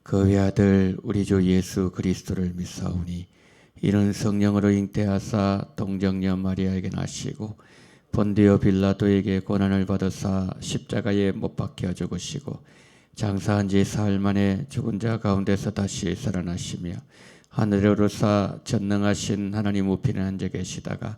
그 외아들 우리 주 예수 그리스도를 믿사오니 이는 성령으로 잉태하사 동정녀 마리아에게 나시고 본디오 빌라도에게 고난을 받으사 십자가에 못 박혀 죽으시고 장사한 지 사흘 만에 죽은 자 가운데서 다시 살아나시며 하늘에 오르사 전능하신 하나님 우편에 앉아 계시다가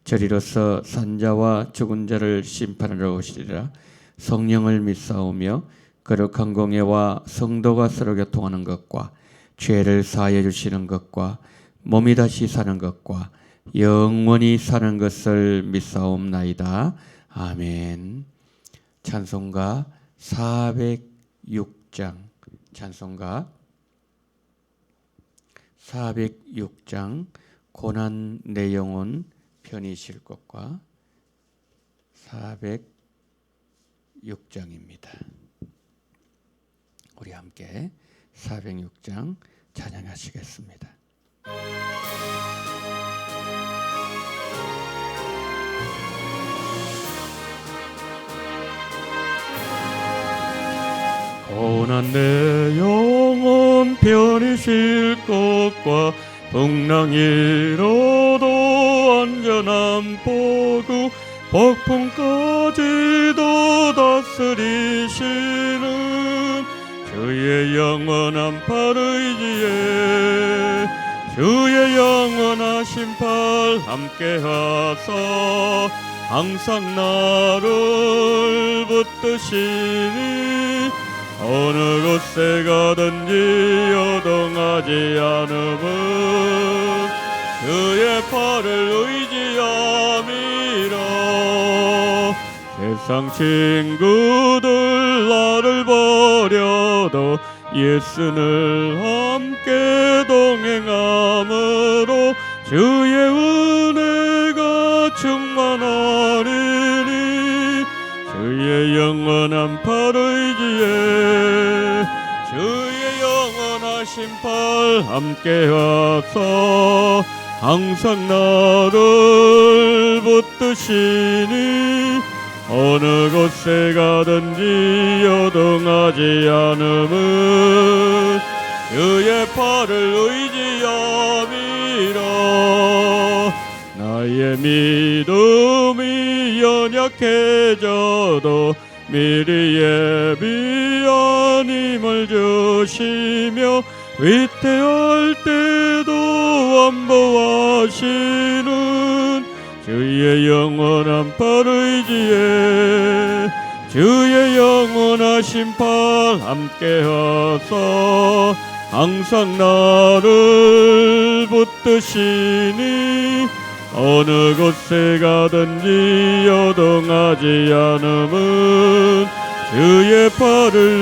저리로서 산자와 죽은 자를 심판하러 오시리라. 성령을 믿사오며 거룩한 공예와 성도가 서로 교통하는 것과 죄를 사하여 주시는 것과 몸이 다시 사는 것과 영원히 사는 것을 믿사옵나이다. 아멘. 찬송가 406장 찬송가 406장 고난 내 영혼 편히 쉴 것과 406장입니다. 우리 함께 406장 찬양하시겠습니다. 고난 내 영혼 편히 쉴 것과 풍랑이로도 안전한 포구 폭풍까지도 다스리시는 주의 영원한 팔 의지에 주의 영원하신 팔 함께하사 항상 나를 붙드시니 어느 곳에 가든지 요동하지 않음은 그의 팔을 의지함이라. 세상 친구들 나를 버려도 예수를 함께 동행함으로 주의 은혜가 충만하리니 주의 영원한 팔 의지에 주의 영원하신 팔 함께하사 항상 나를 붙드시니 어느 곳에 가든지 요동하지 않음은 그의 팔을 의지함이라. 나의 믿음이 연약해져도 미리 예비한 힘을 주시며 위태할 때도 안보하시는 주의 영원한 팔 의지에 주의 영원하신 팔 함께하사 항상 나를 붙드시니 어느 곳에 가든지 요동하지 않음은 주의 팔을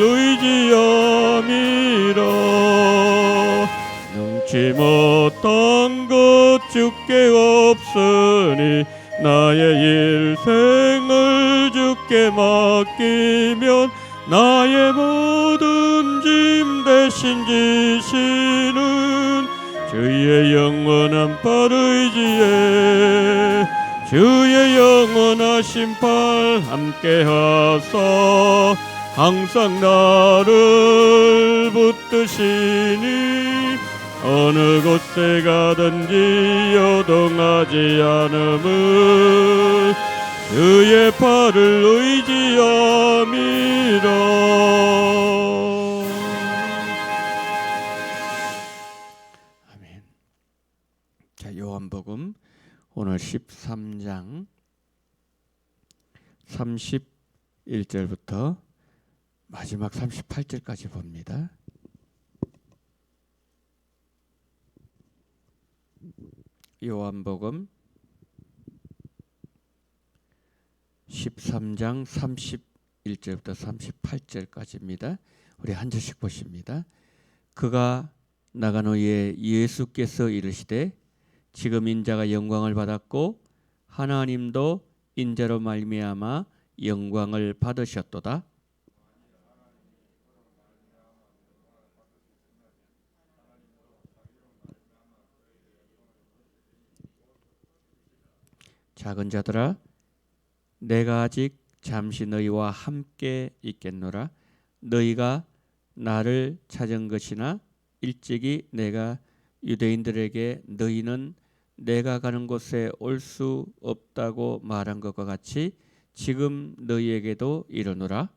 의지함이라. 능치 못한 것 주께 없으니 나의 일생을 주께 맡기면 나의 모든 짐 대신 지시는 주의 영원한 팔 의지에 주의 영원하신 팔 함께하사 항상 나를 붙드시니 어느 곳에 가든지 요동하지 않음은 주의 팔을 의지함이라. 아멘. 자, 요한복음 오늘 13장 31절부터 마지막 38절까지 봅니다. 요한복음 13장 31절부터 38절까지입니다. 우리 한 절씩 보십니다. 그가 나간 후에 예수께서 이르시되 지금 인자가 영광을 받았고 하나님도 인자로 말미암아 영광을 받으셨도다. 작은 자들아 내가 아직 잠시 너희와 함께 있겠노라. 너희가 나를 찾은 것이나 일찍이 내가 유대인들에게 너희는 내가 가는 곳에 올 수 없다고 말한 것과 같이 지금 너희에게도 이르노라.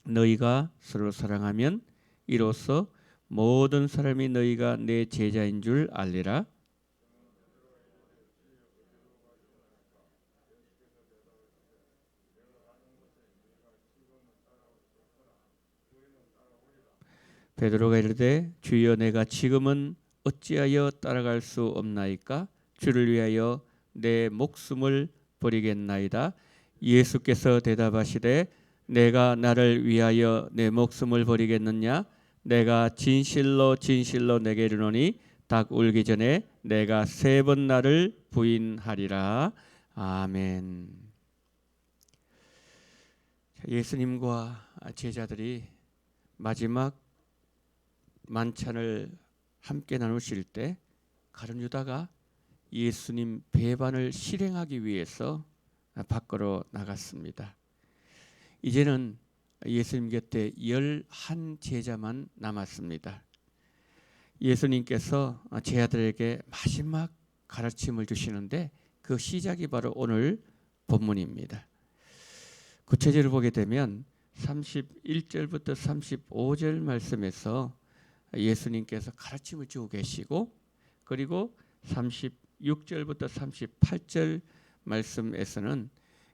너희가 서로 사랑하면 이로써 모든 사람이 너희가 내 제자인 줄 알리라. 베드로가 이르되 주여 내가 지금은 어찌하여 따라갈 수 없나이까? 주를 위하여 내 목숨을 버리겠나이다. 예수께서 대답하시되 내가 나를 위하여 내 목숨을 버리겠느냐? 내가 진실로 진실로 내게 이르노니 닭 울기 전에 내가 3번 나를 부인하리라. 아멘. 예수님과 제자들이 마지막 만찬을 함께 나누실 때 가룟 유다가 예수님 배반을 실행하기 위해서 밖으로 나갔습니다. 이제는 예수님 곁에 11 제자만 남았습니다. 예수님께서 제자들에게 마지막 가르침을 주시는데 그 시작이 바로 오늘 본문입니다. 구체적으로 보게 되면 31절부터 35절 말씀에서 예수님께서 가르침을 주고 계시고, 그리고 36절부터 38절 말씀에서는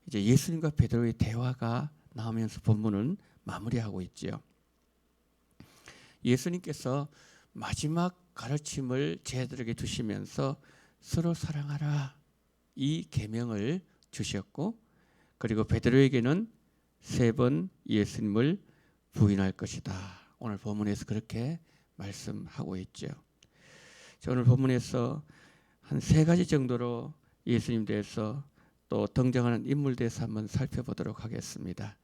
이제 예수님과 베드로의 대화가 나오면서 본문은 마무리하고 있지요. 예수님께서 마지막 가르침을 제자들에게 주시면서 서로 사랑하라 이 계명을 주셨고, 그리고 베드로에게는 3번 예수님을 부인할 것이다. 오늘 본문에서 그렇게 말씀하고 있죠. 오늘 본문에서 한 3가지 정도로 예수님 대해서 또 등장하는 인물 대해서 한번 살펴보도록 하겠습니다.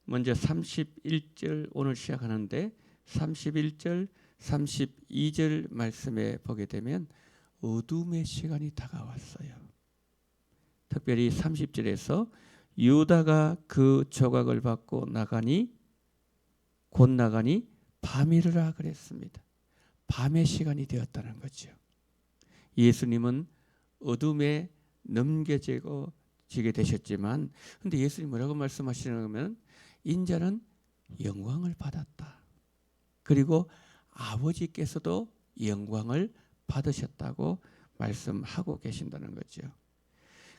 먼저 31절 오늘 시작하는데 31절 32절 말씀에 보게 되면 어둠의 시간이 다가왔어요. 특별히 30절에서 유다가 그 조각을 받고 곧 나가니 밤이르라 그랬습니다. 밤의 시간이 되었다는 거죠. 예수님은 어둠에 넘겨지게 되셨지만, 근데 예수님 뭐라고 말씀하시냐면 인자는 영광을 받았다. 그리고 아버지께서도 영광을 받으셨다고 말씀하고 계신다는 거죠.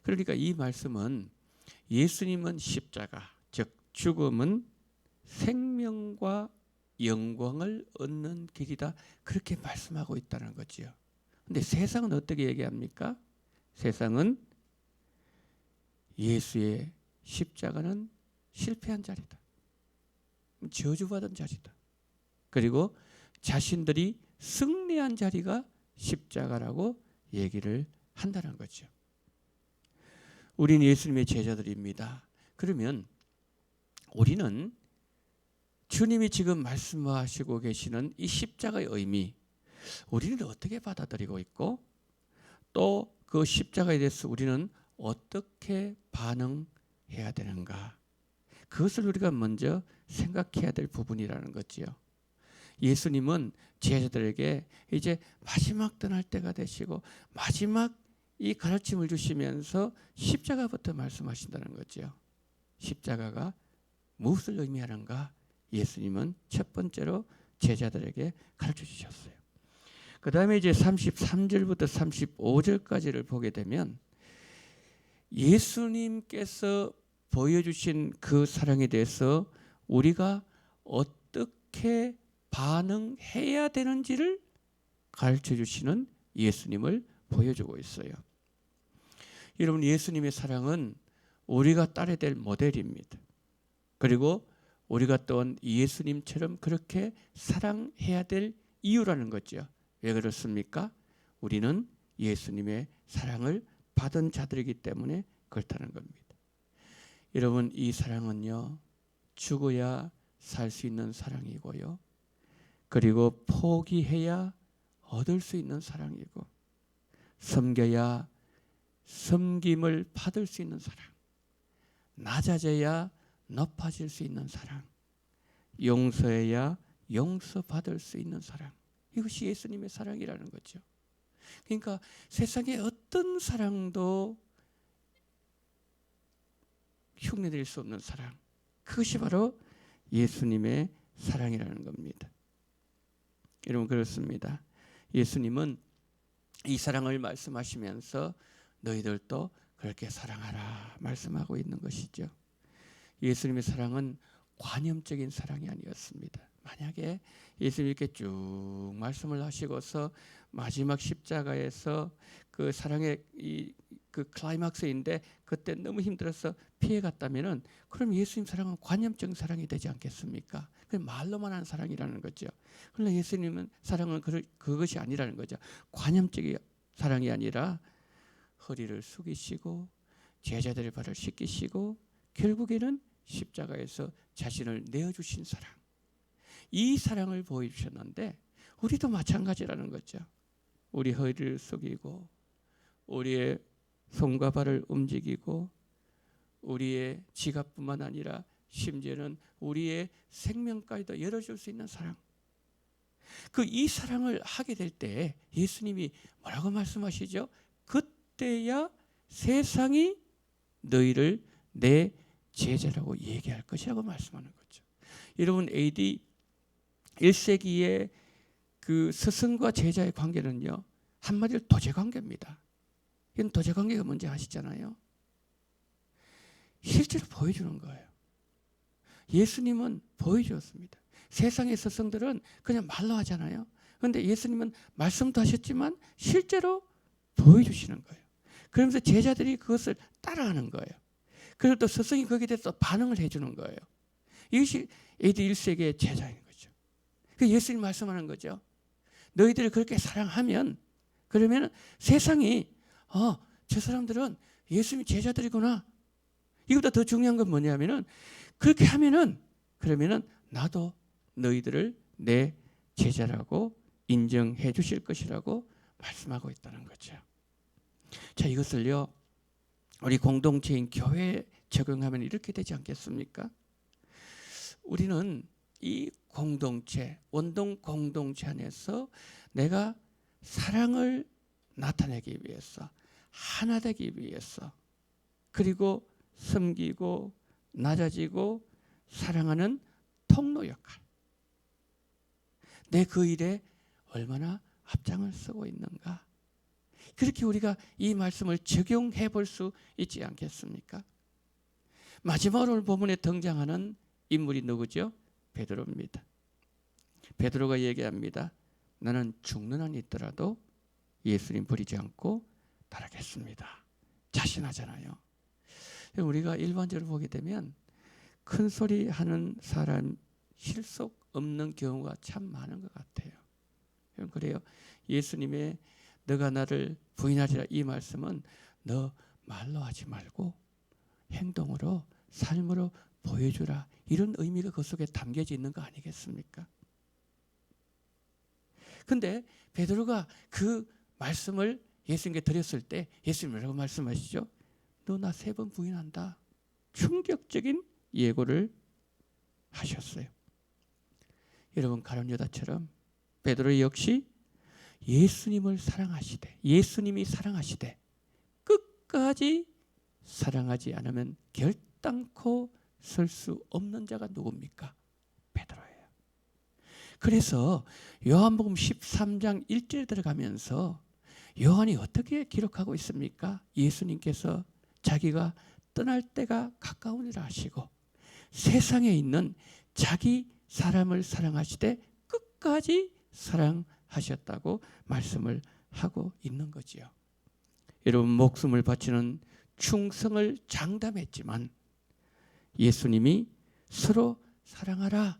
그러니까 이 말씀은 예수님은 십자가, 즉 죽음은 생명과 영광을 얻는 길이다, 그렇게 말씀하고 있다는 거지요. 근데 세상은 어떻게 얘기합니까? 세상은 예수의 십자가는 실패한 자리다, 저주받은 자리다, 그리고 자신들이 승리한 자리가 십자가라고 얘기를 한다는 거죠. 우리는 예수님의 제자들입니다. 그러면 우리는 주님이 지금 말씀하시고 계시는 이 십자가의 의미, 우리는 어떻게 받아들이고 있고, 또 그 십자가에 대해서 우리는 어떻게 반응해야 되는가, 그것을 우리가 먼저 생각해야 될 부분이라는 거지요. 예수님은 제자들에게 이제 마지막 떠날 때가 되시고 마지막 이 가르침을 주시면서 십자가부터 말씀하신다는 거죠. 십자가가 무엇을 의미하는가, 예수님은 첫 번째로 제자들에게 가르쳐 주셨어요. 그 다음에 이제 33절부터 35절까지를 보게 되면 예수님께서 보여주신 그 사랑에 대해서 우리가 어떻게 반응해야 되는지를 가르쳐 주시는 예수님을 보여주고 있어요. 여러분, 예수님의 사랑은 우리가 따라야 될 모델입니다. 그리고 우리가 또한 예수님처럼 그렇게 사랑해야 될 이유라는 거죠. 왜 그렇습니까? 우리는 예수님의 사랑을 받은 자들이기 때문에 그렇다는 겁니다. 여러분, 이 사랑은요, 죽어야 살 수 있는 사랑이고요, 그리고 포기해야 얻을 수 있는 사랑이고, 섬겨야 섬김을 받을 수 있는 사랑, 낮아져야 높아질 수 있는 사랑, 용서해야 용서받을 수 있는 사랑. 이것이 예수님의 사랑이라는 거죠. 그러니까 세상의 어떤 사랑도 흉내낼 수 없는 사랑, 그것이 바로 예수님의 사랑이라는 겁니다. 여러분, 그렇습니다. 예수님은 이 사랑을 말씀하시면서 너희들도 그렇게 사랑하라 말씀하고 있는 것이죠. 예수님의 사랑은 관념적인 사랑이 아니었습니다. 만약에 예수님이 이렇게 쭉 말씀을 하시고서 마지막 십자가에서 그 사랑의 그 클라이막스인데 그때 너무 힘들어서 피해갔다면은 그럼 예수님 사랑은 관념적인 사랑이 되지 않겠습니까? 그 말로만 하는 사랑이라는 거죠. 그러나 예수님은 사랑은 그것이 아니라는 거죠. 관념적인 사랑이 아니라 허리를 숙이시고 제자들의 발을 씻기시고 결국에는 십자가에서 자신을 내어주신 사랑, 이 사랑을 보여주셨는데 우리도 마찬가지라는 거죠. 우리 허리를 숙이고 우리의 손과 발을 움직이고 우리의 지갑뿐만 아니라 심지어는 우리의 생명까지도 열어줄 수 있는 사랑, 이 사랑을 하게 될 때 예수님이 뭐라고 말씀하시죠? 그때야 세상이 너희를 내 제자라고 얘기할 것이라고 말씀하는 거죠. 여러분, AD 1세기의 그 스승과 제자의 관계는요, 한마디로 도제관계입니다. 이건 도제관계가 뭔지 아시잖아요. 실제로 보여주는 거예요. 예수님은 보여주었습니다. 세상의 스승들은 그냥 말로 하잖아요. 그런데 예수님은 말씀도 하셨지만 실제로 보여주시는 거예요. 그러면서 제자들이 그것을 따라하는 거예요. 그리고 또 스승이 거기에 대해서 반응을 해주는 거예요. 이것이 AD 1세기의 제자인 거죠. 예수님 말씀하는 거죠. 너희들이 그렇게 사랑하면, 그러면 세상이 저 사람들은 예수님 제자들이구나. 이보다 더 중요한 건 뭐냐면은 그렇게 하면은 그러면은 나도 너희들을 내 제자라고 인정해 주실 것이라고 말씀하고 있다는 거죠. 자, 이것을요 우리 공동체인 교회에 적용하면 이렇게 되지 않겠습니까? 우리는 이 공동체, 원동 공동체 안에서 내가 사랑을 나타내기 위해서, 하나 되기 위해서, 그리고 섬기고 낮아지고 사랑하는 통로 역할, 내 그 일에 얼마나 앞장을 서고 있는가, 그렇게 우리가 이 말씀을 적용해 볼 수 있지 않겠습니까? 마지막으로 본문에 등장하는 인물이 누구죠? 베드로입니다. 베드로가 얘기합니다. 나는 죽는 한이 있더라도 예수님 버리지 않고 따르겠습니다. 자신하잖아요. 우리가 일반적으로 보게 되면 큰 소리 하는 사람 실속 없는 경우가 참 많은 것 같아요. 그래요. 예수님의 너가 나를 부인하리라 이 말씀은 너 말로 하지 말고 행동으로, 삶으로 보여주라, 이런 의미가 그 속에 담겨져 있는 거 아니겠습니까? 근데 베드로가 그 말씀을 예수님께 드렸을 때 예수님 뭐라고 말씀하시죠? 너 나 3번 부인한다. 충격적인 예고를 하셨어요. 여러분, 가룟 유다처럼 베드로 역시 예수님을 사랑하시되, 예수님이 사랑하시되 끝까지 사랑하지 않으면 결단코 설 수 없는 자가 누굽니까? 베드로예요. 그래서 요한복음 13장 1절에 들어가면서 요한이 어떻게 기록하고 있습니까? 예수님께서 자기가 떠날 때가 가까우니라 하시고 세상에 있는 자기 사람을 사랑하시되 끝까지 사랑하셨다고 말씀을 하고 있는 거지요. 여러분, 목숨을 바치는 충성을 장담했지만 예수님이 서로 사랑하라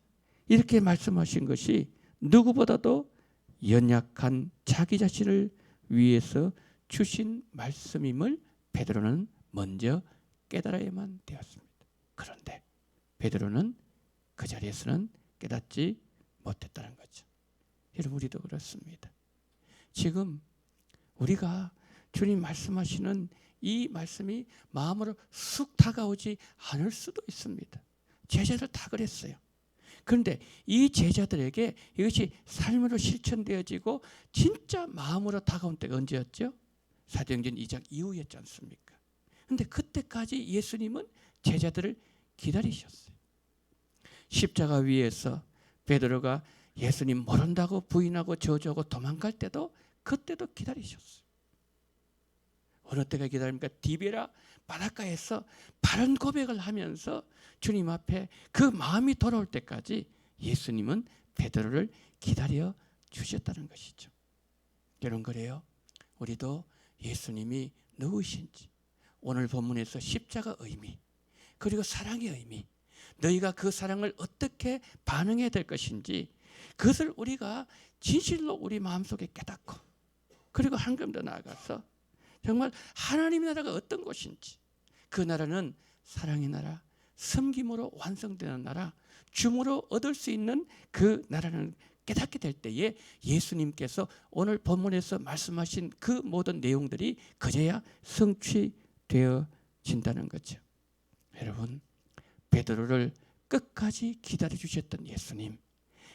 이렇게 말씀하신 것이 누구보다도 연약한 자기 자신을 위해서 주신 말씀임을 베드로는 먼저 깨달아야만 되었습니다. 그런데 베드로는 그 자리에서는 깨닫지 못했다는 거죠. 여러분, 우리도 그렇습니다. 지금 우리가 주님 말씀하시는 이 말씀이 마음으로 쑥 다가오지 않을 수도 있습니다. 제자들 다 그랬어요. 그런데 이 제자들에게 이것이 삶으로 실천되어지고 진짜 마음으로 다가온 때가 언제였죠? 사도행전 2장 이후였지 않습니까? 그런데 그때까지 예수님은 제자들을 기다리셨어요. 십자가 위에서 베드로가 예수님 모른다고 부인하고 저주하고 도망갈 때도 그때도 기다리셨어요. 어느 때가 기다립니까? 디베라 바닷가에서 바른 고백을 하면서 주님 앞에 그 마음이 돌아올 때까지 예수님은 베드로를 기다려 주셨다는 것이죠. 이런 거래요. 우리도 예수님이 누구신지 오늘 본문에서 십자가 의미 그리고 사랑의 의미, 너희가 그 사랑을 어떻게 반응해야 될 것인지 그것을 우리가 진실로 우리 마음속에 깨닫고 그리고 한 걸음 더 나아가서 정말 하나님의 나라가 어떤 곳인지, 그 나라는 사랑의 나라, 섬김으로 완성되는 나라, 줌으로 얻을 수 있는 그 나라는 깨닫게 될 때에 예수님께서 오늘 본문에서 말씀하신 그 모든 내용들이 그제야 성취되어진다는 거죠. 여러분, 베드로를 끝까지 기다려주셨던 예수님,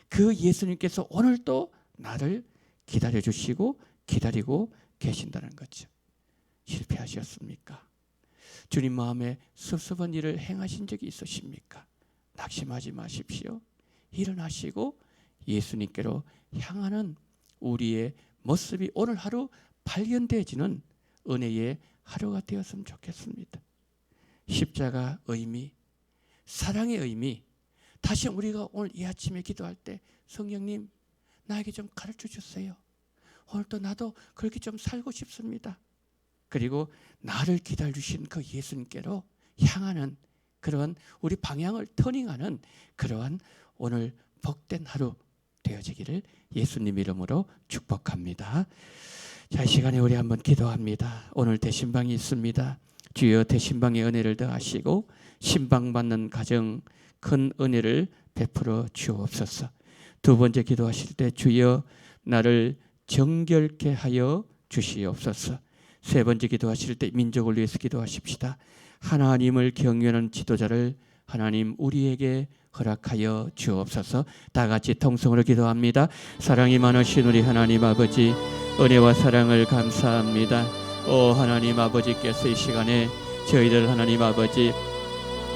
그 예수님께서 오늘도 나를 기다려주시고 기다리고 계신다는 거죠. 실패하셨습니까? 주님 마음에 섭섭한 일을 행하신 적이 있으십니까? 낙심하지 마십시오. 일어나시고 예수님께로 향하는 우리의 모습이 오늘 하루 발견되어지는 은혜의 하루가 되었으면 좋겠습니다. 십자가 의미, 사랑의 의미, 다시 우리가 오늘 이 아침에 기도할 때 성령님 나에게 좀 가르쳐 주세요. 오늘도 나도 그렇게 좀 살고 싶습니다. 그리고 나를 기다려주신 그 예수님께로 향하는 그러한 우리 방향을 터닝하는 그러한 오늘 복된 하루 되어지기를 예수님 이름으로 축복합니다. 자, 이 시간에 우리 한번 기도합니다. 오늘 대신방이 있습니다. 주여 대신방의 은혜를 더하시고 신방받는 가정 큰 은혜를 베풀어 주옵소서. 두 번째 기도하실 때 주여 나를 정결케 하여 주시옵소서. 세 번째 기도하실 때 민족을 위해서 기도하십시다. 하나님을 경외하는 지도자를 하나님 우리에게 허락하여 주옵소서. 다 같이 통성으로 기도합니다. 사랑이 많으신 우리 하나님 아버지, 은혜와 사랑을 감사합니다. 오 하나님 아버지께서 이 시간에 저희들 하나님 아버지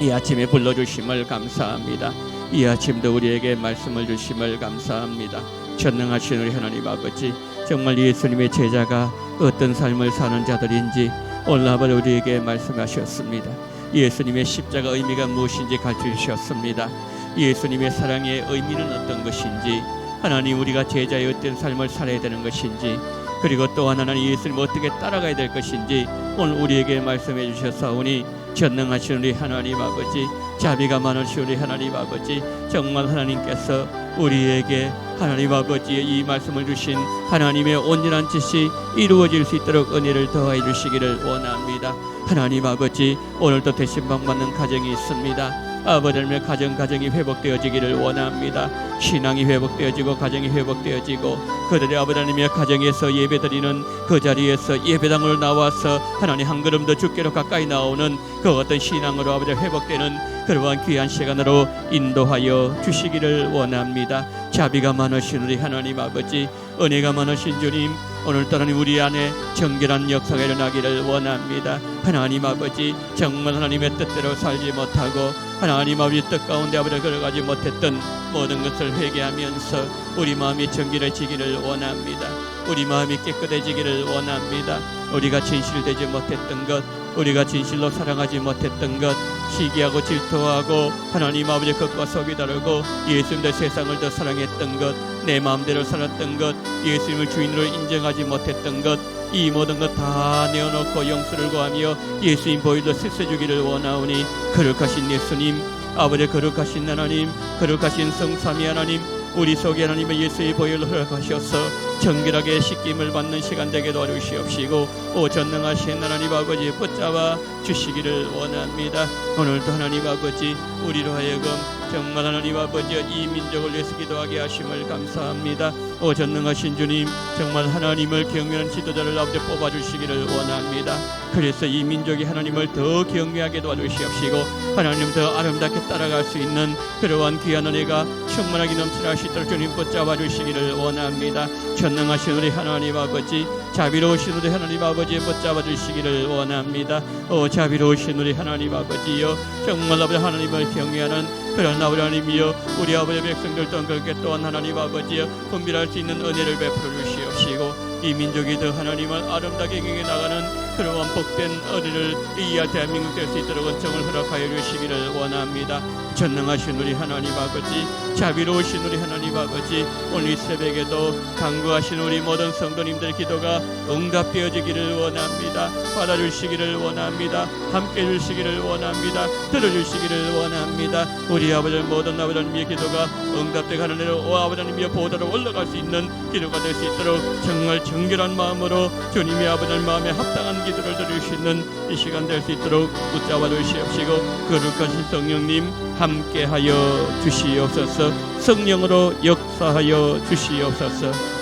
이 아침에 불러주심을 감사합니다. 이 아침도 우리에게 말씀을 주심을 감사합니다. 전능하신 우리 하나님 아버지, 정말 예수님의 제자가 어떤 삶을 사는 자들인지 오늘 아버지 우리에게 말씀하셨습니다. 예수님의 십자가 의미가 무엇인지 가르쳐주셨습니다. 예수님의 사랑의 의미는 어떤 것인지, 하나님 우리가 제자의 어떤 삶을 살아야 되는 것인지, 그리고 또한 하나님 예수님 어떻게 따라가야 될 것인지 오늘 우리에게 말씀해 주셨사오니 전능하신 우리 하나님 아버지, 자비가 많으신 우리 하나님 아버지, 정말 하나님께서 우리에게 하나님 아버지의 이 말씀을 주신 하나님의 온전한 뜻이 이루어질 수 있도록 은혜를 더하여 주시기를 원합니다. 하나님 아버지, 오늘도 대신방 받는 가정이 있습니다. 아버지 하나님의 가정이 회복되어지기를 원합니다. 신앙이 회복되어지고 가정이 회복되어지고 그들의 아버지 하나님의 가정에서 예배드리는 그 자리에서 예배당으로 나와서 하나님 한 걸음 더 주께로 가까이 나오는 그 어떤 신앙으로 아버지 회복되는 그러한 귀한 시간으로 인도하여 주시기를 원합니다. 자비가 많으신 우리 하나님 아버지, 은혜가 많으신 주님, 오늘따라 하나님 우리 안에 정결한 역사가 일어나기를 원합니다. 하나님 아버지, 정말 하나님의 뜻대로 살지 못하고 하나님 아버지 뜻 가운데 아버지 걸어가지 못했던 모든 것을 회개하면서 우리 마음이 정결해지기를 원합니다. 우리 마음이 깨끗해지기를 원합니다. 우리가 진실되지 못했던 것, 우리가 진실로 사랑하지 못했던 것, 시기하고 질투하고 하나님 아버지 것과 속이 다르고 예수님의 세상을 더 사랑했던 것, 내 마음대로 살았던 것, 예수님을 주인으로 인정하지 못했던 것, 이 모든 것 다 내어놓고 용서를 구하며 예수님 보혈로 씻어주기를 원하오니 거룩하신 예수님, 아버지 거룩하신 하나님, 거룩하신 성삼위 하나님, 우리 속에 하나님의 예수의 보혈로 허락하셔서 정결하게 씻김을 받는 시간 되게 도와주시옵시고 오 전능하신 하나님 아버지 붙잡아 주시기를 원합니다. 오늘도 하나님 아버지 우리로 하여금 정말 하나님 아버지 이 민족을 위해서 기도하게 하심을 감사합니다. 오 전능하신 주님, 정말 하나님을 경외하는 지도자를 아버지 뽑아주시기를 원합니다. 그래서 이 민족이 하나님을 더 경외하게 도와주시옵시고 하나님 더 아름답게 따라갈 수 있는 그러한 귀한 은혜가 충만하게 넘쳐날 수 있도록 주님 붙잡아 주시기를 원합니다. 전능하신 우리 하나님 아버지, 자비로우신 우리 하나님 아버지 붙잡아 주시기를 원합니다. 자비로우신 우리 하나님 아버지여, 정말 아버지 하나님을 경외하는 그런 아버지 하나님이여, 우리 아버지 백성들도 그렇게 또한 하나님 아버지여 분별할 수 있는 은혜를 베풀어 주시옵시고 이 민족이 더 하나님을 아름답게 경외 나가는 그러한 복된 은혜를 이해할 대한민국 될 수 있도록 은총을 허락하여 주시기를 원합니다. 전능하신 우리 하나님 아버지, 자비로우신 우리 하나님 아버지, 오늘 이 새벽에도 간구하신 우리 모든 성도님들의 기도가 응답되어지기를 원합니다. 받아주시기를 원합니다. 함께 해주시기를 원합니다. 들어주시기를 원합니다. 우리 아버지 모든 아버지 하나님의 기도가 응답되어 가는 대로 아버지 하나님의 보호자로 올라갈 수 있는 기도가 될 수 있도록 정말 정결한 마음으로 주님의 아버지 마음에 합당한 기도를 드릴 수 있는 이 시간 될 수 있도록 붙잡아 주시옵시고 거룩하신 성령님 함께하여 주시옵소서. 성령으로 역사하여 주시옵소서.